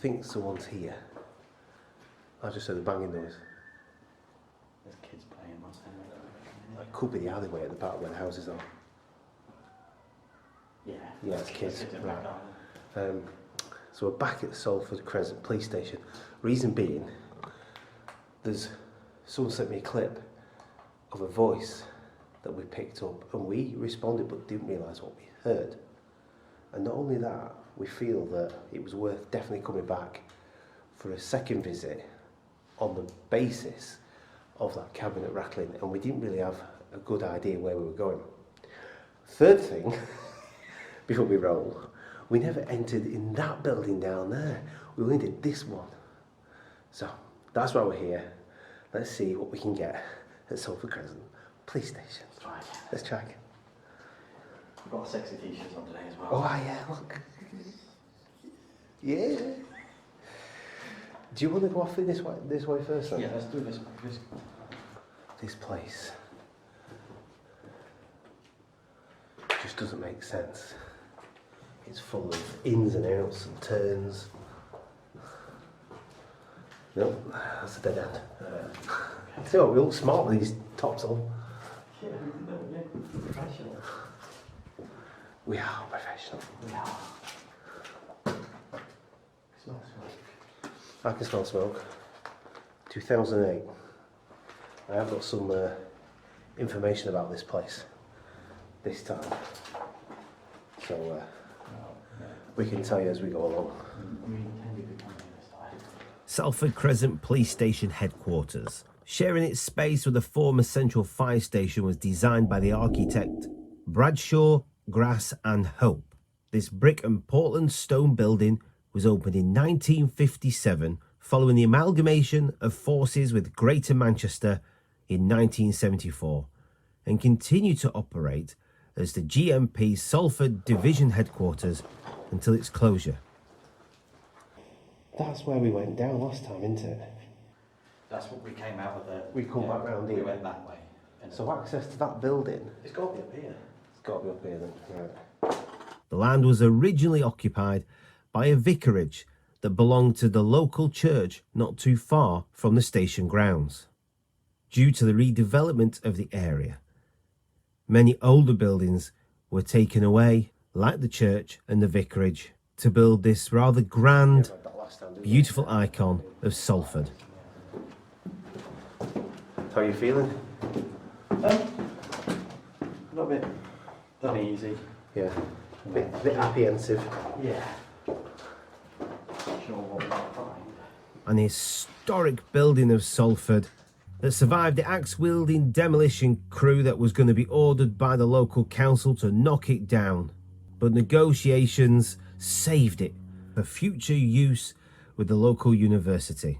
think someone's here. I just heard a banging noise. There's kids playing, what's that? It could be the alleyway at the back where the houses are. Yeah. Yeah, it's kids. Right. So we're back at the Salford Crescent Police Station. Reason being, someone sent me a clip of a voice that we picked up, and we responded but didn't realise what we heard. And not only that, we feel that it was worth definitely coming back for a second visit on the basis of that cabinet rattling, and we didn't really have a good idea where we were going. Third thing, before we roll, we never entered in that building down there. We only did this one. So that's why we're here. Let's see what we can get at Salford Crescent Police Station. Let's try again. We've got sexy t-shirts on today as well. Oh yeah, look. Yeah. Do you want to go off in this way first then? Yeah, let's do this one. This place just doesn't make sense. It's full of ins and outs and turns. No, that's a dead end. See what, we look smart with these tops on. Yeah, professional. We are professional. We are. Smell smoke. I can smell smoke. 2008. I have got some information about this place this time. So we can tell you as we go along. We intended to come here this time. Salford Crescent Police Station headquarters, sharing its space with the former Central Fire Station, was designed by the architect Bradshaw, Grass and Hope. This brick and Portland stone building was opened in 1957 following the amalgamation of forces with Greater Manchester in 1974, and continued to operate as the GMP Salford Division headquarters until its closure. That's where we went down last time, isn't it? That's what we came out of the... We come back round here. We went that way. And So access to that building, it's got to be up here. it's got to be up here then. Right. The land was originally occupied by a vicarage that belonged to the local church not too far from the station grounds. Due to the redevelopment of the area, many older buildings were taken away, like the church and the vicarage, to build this rather grand, beautiful icon of Salford. How are you feeling? A little bit uneasy. Yeah. A bit apprehensive. Yeah. Sure what we might find. An historic building of Salford that survived the axe-wielding demolition crew that was going to be ordered by the local council to knock it down. But negotiations saved it for future use with the local university.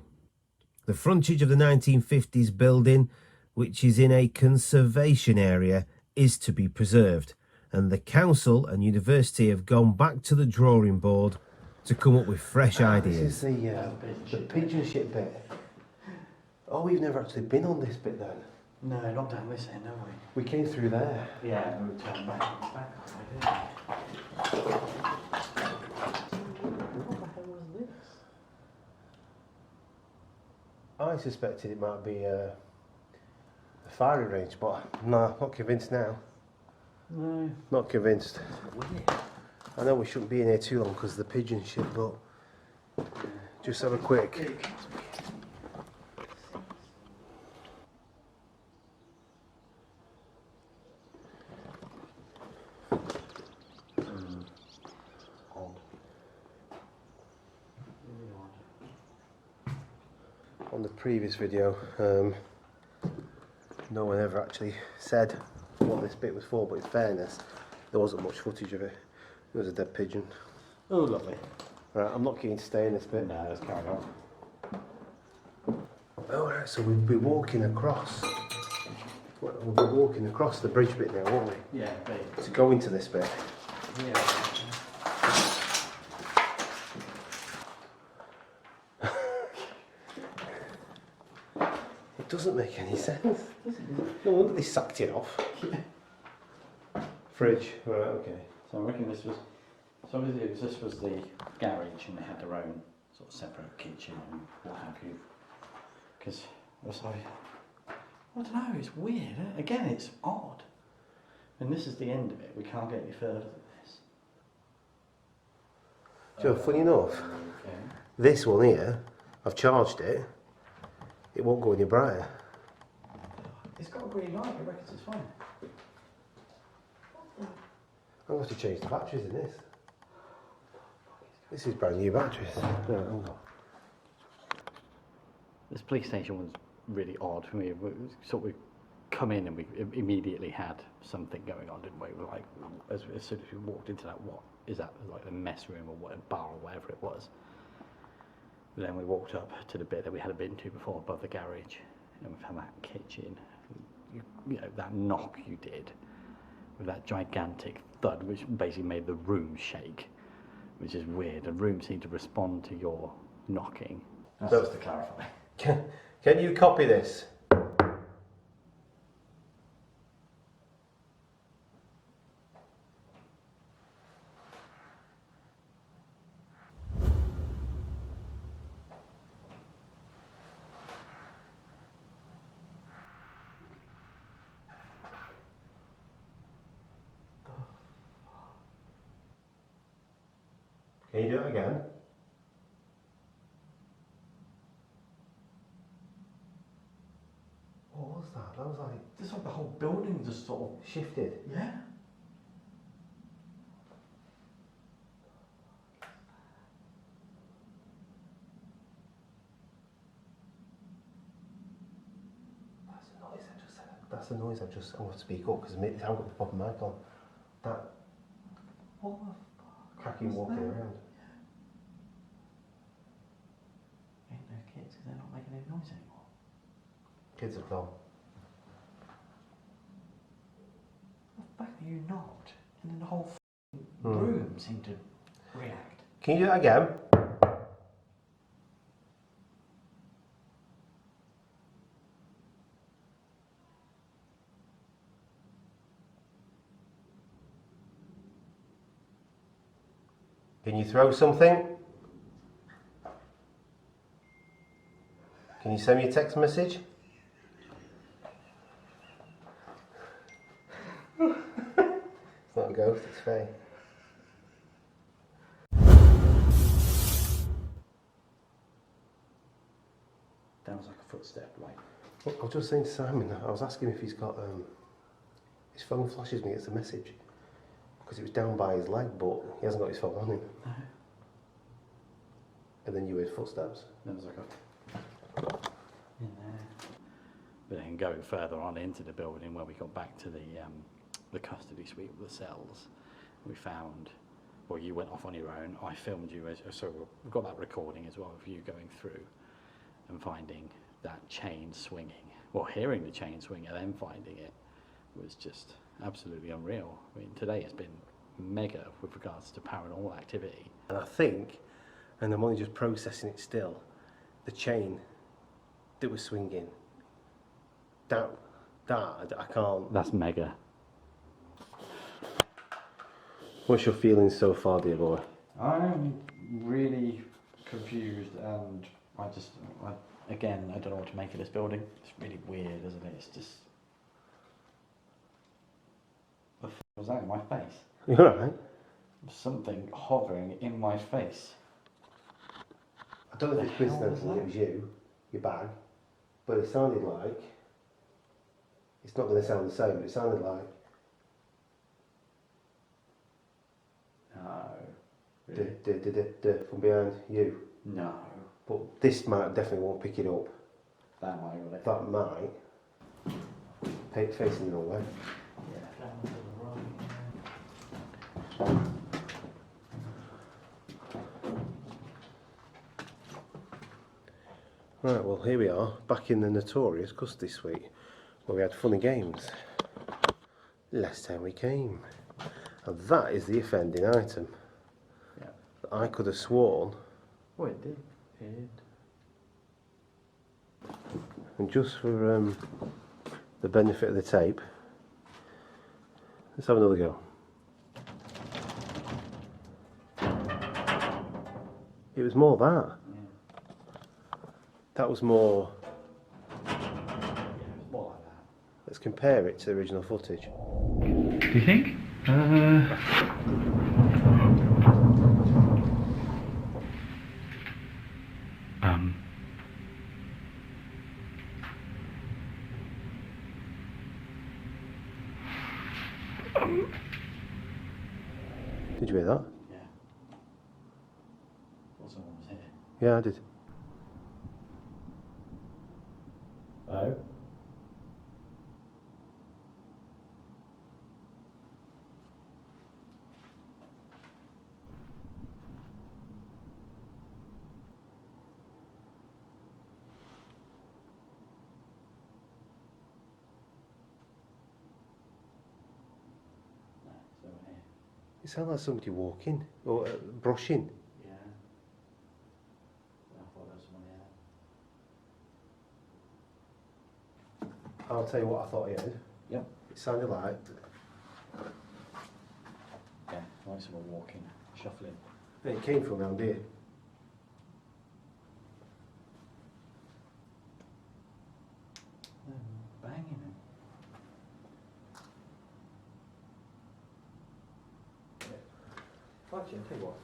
The frontage of the 1950s building, which is in a conservation area, is to be preserved, and the council and university have gone back to the drawing board to come up with fresh ideas. This is the pigeon shit bit. Oh, we've never actually been on this bit then. No, not down this end, have we? We came through there. Yeah, and we turned back. What the hell was this? I suspected it might be a firing range, but no, not convinced now. No. Not convinced. Weird. I know we shouldn't be in here too long because of the pigeon shit, but just have a quick. On the previous video, no one ever actually said what this bit was for, but in fairness, there wasn't much footage of it. It was a dead pigeon. Oh, lovely. Right, I'm not keen to stay in this bit. No, let's carry on. Alright, so we'll be walking across. We'll be walking across the bridge bit now, won't we? Yeah, big. To go into this bit. Yeah. It doesn't make any sense. No wonder they sacked it off. Yeah. Fridge, right, okay. So I reckon this was... So obviously this was the garage and they had their own sort of separate kitchen and what have you. Because, I don't know, it's weird. Again, it's odd. And this is the end of it. We can't get any further than this. So funny enough, Okay. this one here, I've charged it. It won't go any brighter. It's got a green light. It reckons it's fine. I'm going to have to change the batteries in this. This is brand new batteries. No, hang on. This police station was really odd for me. We sort of come in and we immediately had something going on, didn't we? We were like, as soon as we walked into that, what is that? Like a mess room or what, a bar or whatever it was. But then we walked up to the bit that we hadn't been to before, above the garage, and we found that kitchen. You know, that knock you did with that gigantic thud, which basically made the room shake, which is weird. The room seemed to respond to your knocking. That's just to clarify. Can you copy this? Can you do it again? What was that? That was like Just like the whole building just sort of, shifted. yeah. That's the noise I just. I'm going to speak up because I haven't got the proper mic on. That. What the fuck? Cracking walking around. Ain't no kids because they're not making any noise anymore. Kids are gone. The fact that you knocked and then the whole room seemed to react. Can you do it again? Can you throw something? Can you send me a text message? It's not a ghost, it's Faye. That was like a footstep, like. Well, I was just saying to Simon, I was asking if he's got, his phone flashes me, it's a message. Because it was down by his leg, but he hasn't got his phone on him. No. And then you heard footsteps. There was like a in there. But then going further on into the building, where we got back to the custody suite with the cells, we found, well, you went off on your own. I filmed you, so we've got that recording as well of you going through and finding that chain swinging. Well, hearing the chain swing and then finding it was just absolutely unreal. I mean, today has been mega with regards to paranormal activity. And I think, and I'm only just processing it still, the chain that was swinging, that I can't. That's mega. What's your feelings so far, dear boy? I'm really confused, and again, I don't know what to make of this building. It's really weird, isn't it? It's just. The f was that in my face? You alright? Something hovering in my face. I don't know if it's The hell coincidental was it was you, your bag, but it sounded like, it's not going to sound the same, but it sounded like No. from behind you. No. But this mic definitely won't pick it up. That might have it. That might. Facing the wrong way. Right, well here we are, back in the notorious custody suite, where we had funny games. Last time we came. And that is the offending item. Yeah. That I could have sworn. Oh, it did. It did. And just for the benefit of the tape, let's have another go. It was more that. Yeah. That was more. Yeah, it's more like that. Let's compare it to the original footage. Do you think? Did you hear that? Yeah. Thought someone was here. Yeah, I did. Hello? No, someone here. It sounded like somebody walking or brushing. Yeah. I thought there was someone here. I'll tell you what I thought I heard. Yep. It sounded like. Yeah, like someone walking, shuffling. It came from around here. Banging him. Actually, I'll tell you what.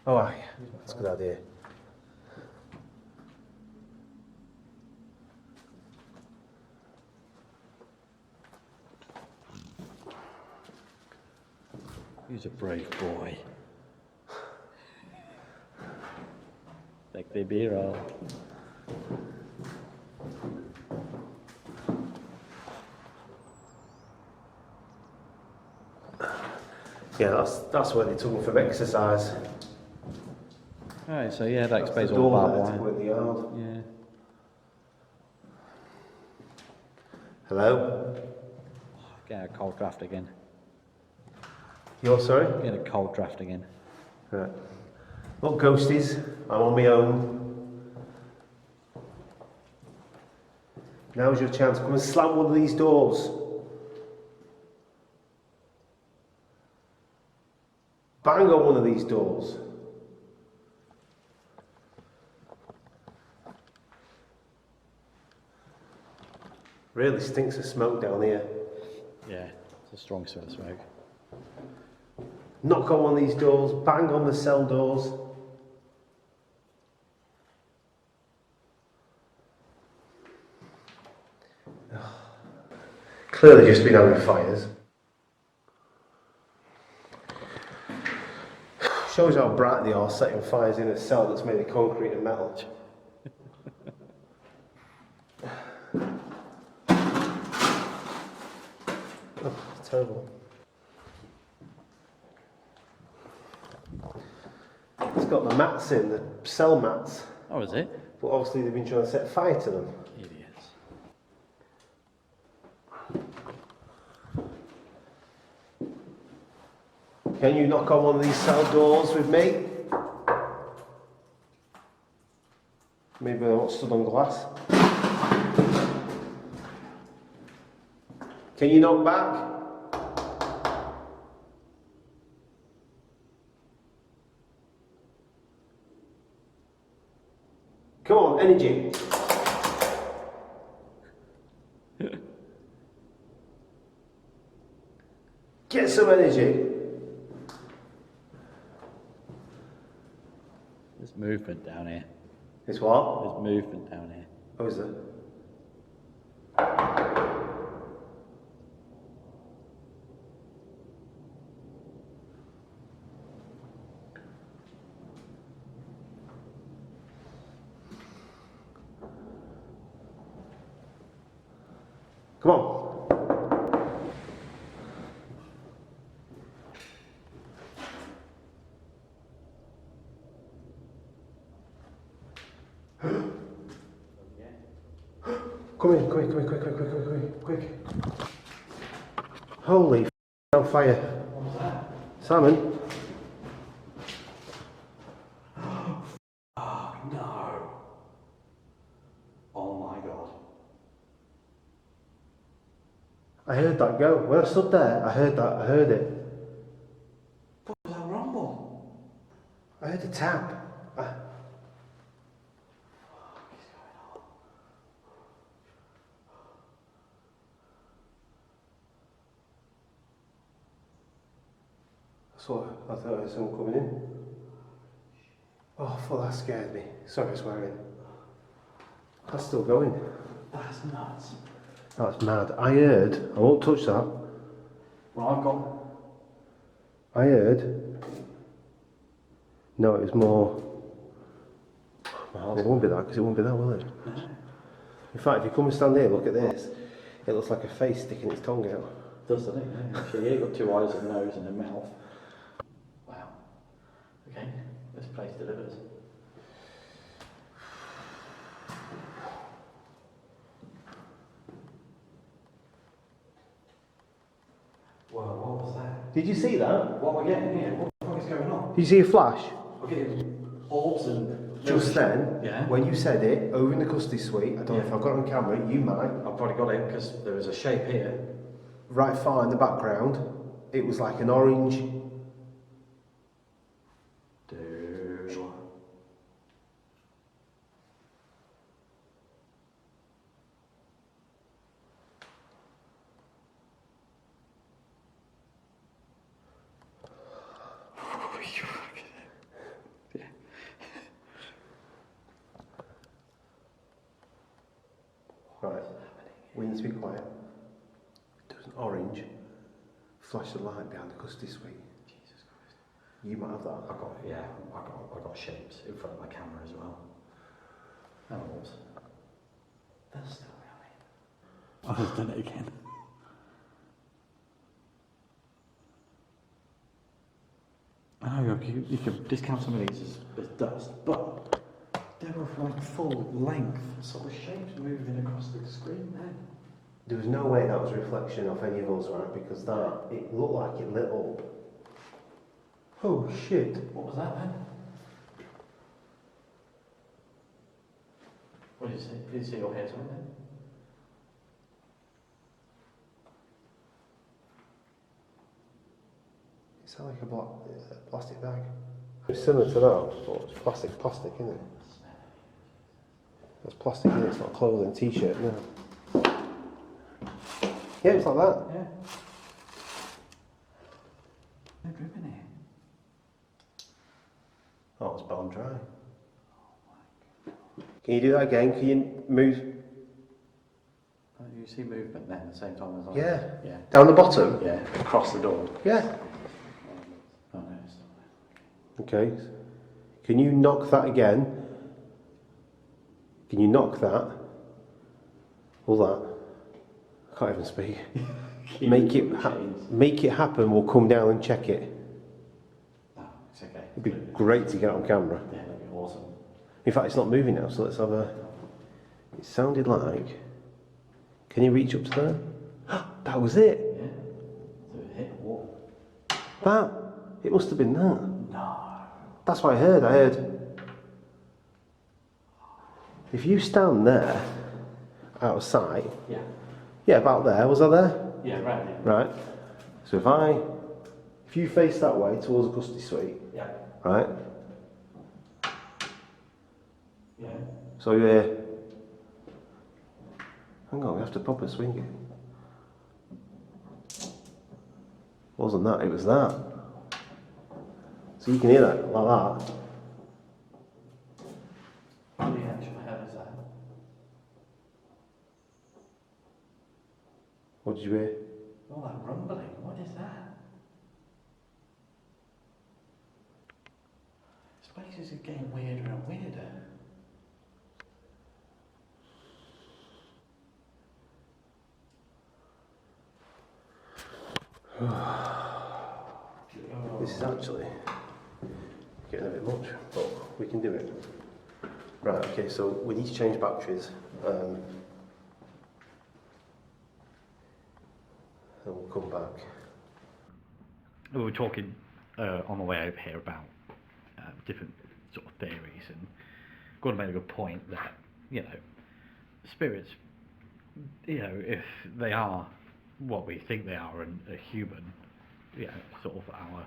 Oh, aye. That's a good idea. He's a brave boy. Take the beer off. Yeah, that's where they took me for exercise. Alright, so yeah, that explains The all door about there to why. put in the yard. Yeah. Hello? Get a cold draft again. You're sorry? Get a cold draft again. Right. Look, ghosties, I'm on my own. Now's your chance. Come and slam one of these doors. Bang on one of these doors. Really stinks of smoke down here. Yeah, it's a strong smell of smoke. Knock on one of these doors, bang on the cell doors. Clearly just been having fires. Shows how bright they are setting fires in a cell that's made of concrete and metal. Oh, it's terrible. It's got the mats in, the cell mats, Oh, is it? but obviously they've been trying to set fire to them. Idiots. Can you knock on one of these cell doors with me? Maybe they're not stood on glass. Can you knock back? Come on, energy. Get some energy. There's movement down here. It's what? There's movement down here. Oh, is it? Come on. Come in, quick. Holy on fire. What was that? Salmon. Oh, no. Oh my god. I heard that go. When I stood there, I heard it. What was that rumble? I heard a tap. So I thought there was someone coming in. Oh, I thought that scared me. Sorry for swearing. That's still going. That's nuts. That's mad. I heard, I won't touch that. Well, I heard. No, it was more. It won't be that, because it won't be that, will it? No. In fact, if you come and stand here, look at this. It looks like a face sticking its tongue out. Doesn't it? Yeah. So here you've got 2 eyes, a nose and a mouth. Wow. Okay, this place delivers. Well, what was that? Did you see that? What we're getting here? What the fuck is going on? Did you see a flash? We're getting orbs and... Just then, Yeah. when you said it, over in the custody suite, I don't know if I've got it on camera, you might, I've probably got it because there is a shape here. right far in the background, it was like an orange. Dude. Right, we need to be quiet. There was an orange flash of light behind the custody suite. Jesus Christ. You might have that. I got shapes in front of my camera as well. And orbs. That's still going. I've done it again. I know you can discount some of these as dust, but they were like full length sort of shapes moving across the screen then. There was no way that was a reflection of any of us, right? Because that, it looked like it lit up. Oh shit. What was that then? What did you see? Did you see your hair something then? It sounded like a plastic bag. It's similar to that, but it's plastic, isn't it? It's plastic, isn't it? It's not clothing, t-shirt, no. Yeah, it's like that. Yeah. No drip in here. Oh, it's bone dry. Can you do that again? Can you move? Oh, you see movement then at the same time as I Yeah. Yeah. Down the bottom? Yeah, across the door. Yeah. Oh no, it's not there. Okay. Can you knock that again? Can you knock that? All that? I can't even speak. Make it happen. We'll come down and check it. No, it's okay. It'd be great to get on camera. Yeah, that'd be awesome. In fact, it's not moving now, so let's have a... It sounded like... Can you reach up to there? That was it! Yeah. So it hit the wall. That! It must have been that. No. That's what I heard. If you stand there, out of sight... Yeah. Yeah, about there. Was I there? Yeah, right. Yeah. Right. So if you face that way towards the custody suite, Yeah. right? Yeah. So you're... Hang on, we have to proper swing it. Wasn't that, it was that. So you can hear that like that. What the actual hell is that? What did you hear? All that rumbling, what is that? This place is getting weirder and weirder. This is actually getting a bit much, but we can do it. Right, okay, so we need to change batteries. And we'll come back. We were talking on the way over here about different sort of theories, and Gordon made a good point that, you know, spirits, you know, if they are what we think they are and are human, you know, sort of our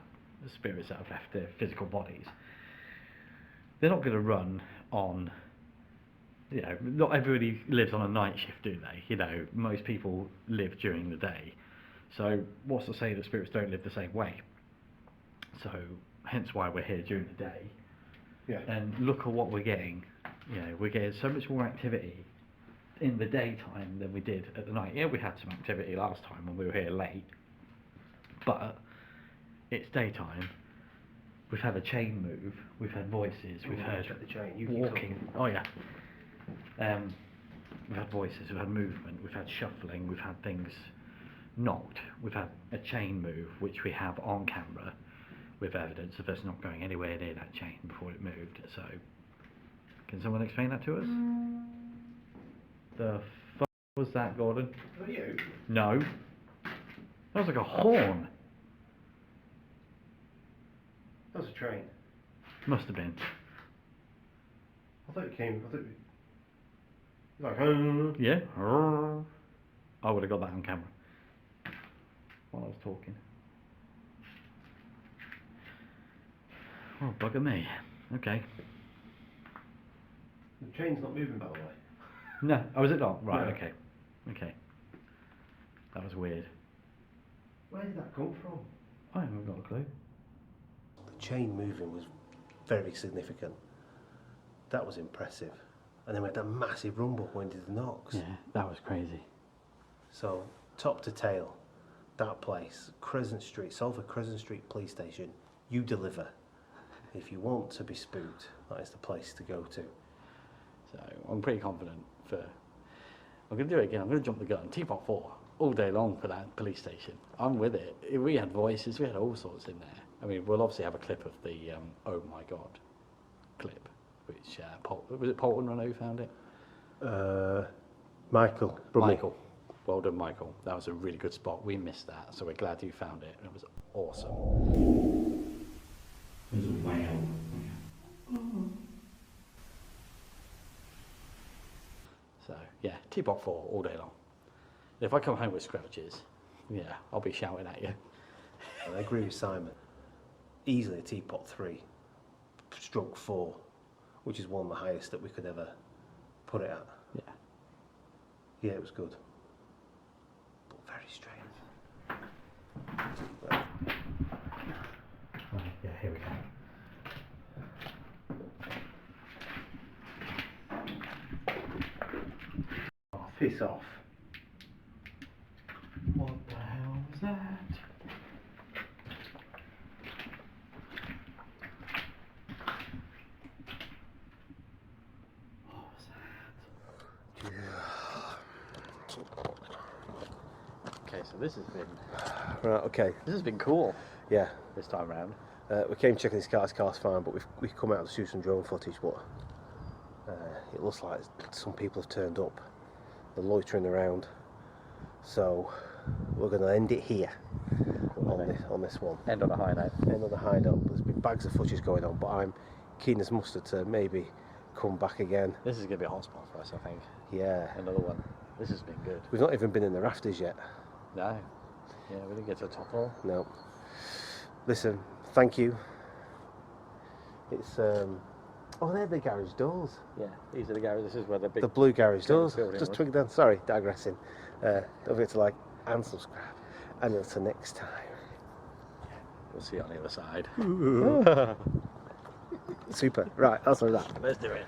spirits that have left their physical bodies, they're not going to run on, you know, not everybody lives on a night shift, do they? You know, most people live during the day. So what's to say that spirits don't live the same way? So hence why we're here during the day. Yeah. And look at what we're getting. You know, we're getting so much more activity in the daytime than we did at the night. Yeah, we had some activity last time when we were here late, but it's daytime. We've had a chain move, we've had voices, we've heard check the chain. You keep walking. talking. Oh yeah. We've had voices, we've had movement, we've had shuffling, we've had things knocked, we've had a chain move, which we have on camera with evidence of us not going anywhere near that chain before it moved. So, can someone explain that to us? The fuck was that, Gordon? Was that you? No. That was like a horn. That was a train. Must have been. I thought it came. I thought it was like. Yeah. I would have got that on camera while I was talking. Oh, bugger me. Okay. The train's not moving, by the way. No. Oh, is it not? Right. No. Okay. Okay. That was weird. Where did that come from? I haven't got a clue. The chain moving was very significant. That was impressive. And then we had that massive rumble when we did the knocks. Yeah, that was crazy. So, top to tail, that place, Crescent Street, Salford Crescent Street Police Station, you deliver. If you want to be spooked, that is the place to go to. So I'm pretty confident I'm going to do it again. I'm going to jump the gun. Teapot 4 all day long for that police station. I'm with it. We had voices. We had all sorts in there. I mean, we'll obviously have a clip of the "Oh my God" clip, which was it Polton Run who found it? Michael. Brummel. Michael. Well done, Michael. That was a really good spot. We missed that, so we're glad you found it. It was awesome. It was a whale. So yeah, Teapot 4 all day long. If I come home with scratches, yeah, I'll be shouting at you. And I agree with Simon. Easily a Teapot 3, stroke 4, which is one of the highest that we could ever put it at. Yeah. Yeah, it was good. But very strange. Right. Right, yeah, here we go. Oh, piss off. What the hell was that? What was that? Okay, so this has been Right, okay. cool Yeah. this time round. We came checking this car's fine, but we've come out to shoot some drone footage, but it looks like some people have turned up. They're loitering around. So we're going to end it here on this one. End on a high note. End of the hideout. There's been bags of footage going on, but I'm keen as mustard to maybe come back again. This is going to be a hot spot for us, I think. Yeah. Another one. This has been good. We've not even been in the rafters yet. No. Yeah, we didn't get to the top floor. No. Listen, thank you. It's oh, they're the garage doors. Yeah, these are the garages. This is where the big... The blue garage doors. building Just was. twigged down. Sorry, digressing. Don't forget to like and subscribe. And until next time. We'll see you on the other side. Super. Right, that's all that. Let's do it.